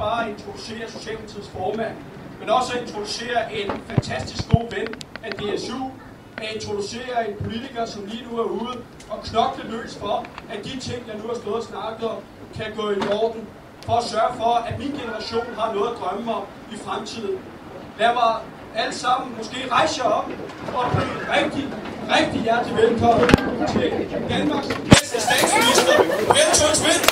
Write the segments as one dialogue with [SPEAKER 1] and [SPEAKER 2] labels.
[SPEAKER 1] bare introducere Socialdemokratiets formand, men også at introducere en fantastisk god ven af DSU, at introducere en politiker, som lige nu er ude og knokle løs for, at de ting, jeg nu har stået og snakket om, kan gå i orden, for at sørge for, at min generation har noget at drømme om i fremtiden. Lad mig alle sammen måske rejse jer op og blive rigtig hjertelig velkommen til Danmarks bedste statsminister, Helle Thorning-Schmidt.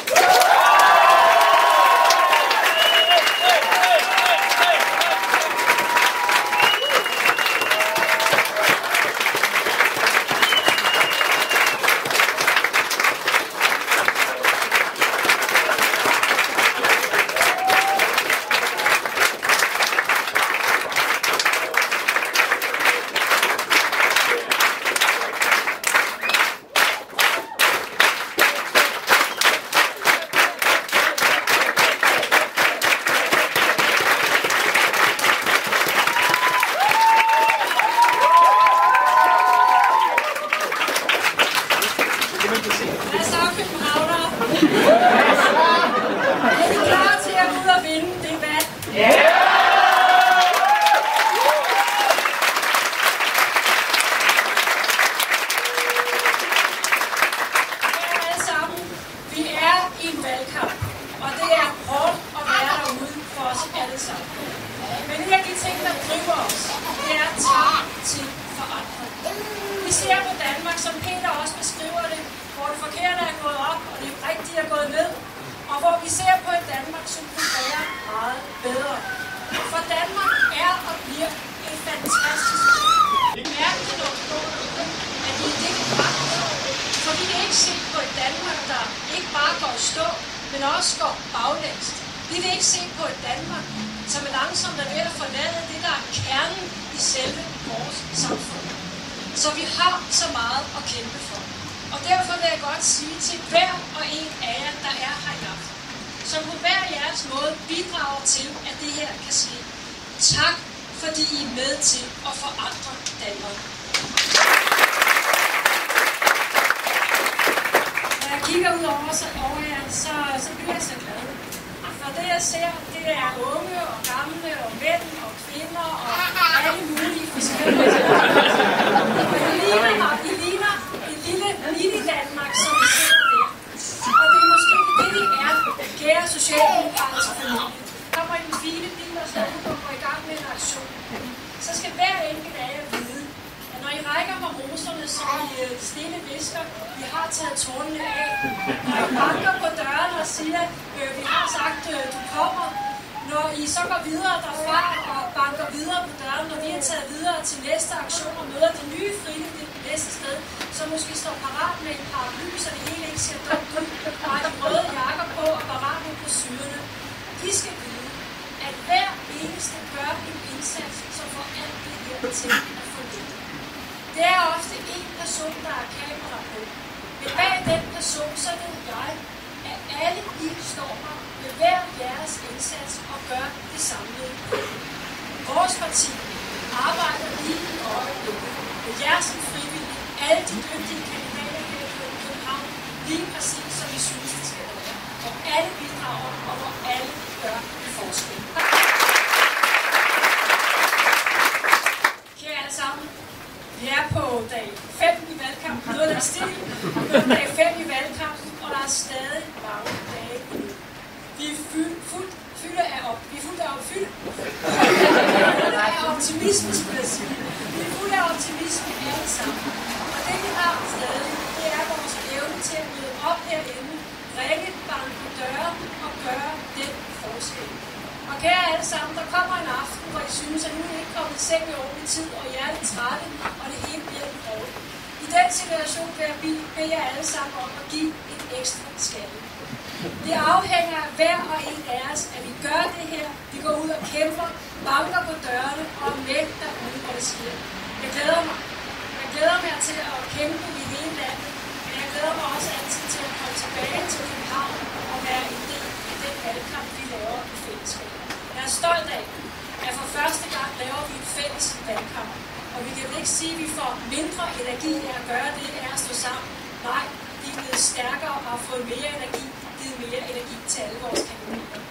[SPEAKER 2] stærkere og har fået mere energi, givet mere energi til alle vores kandidater.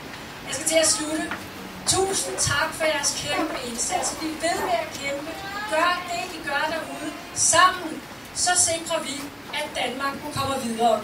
[SPEAKER 2] Jeg skal til at slutte. Tusind tak for jeres kæmpe indsats. Vi ved med at kæmpe. Gør det, I gør derude. Sammen, så sikrer vi, at Danmark kommer videre.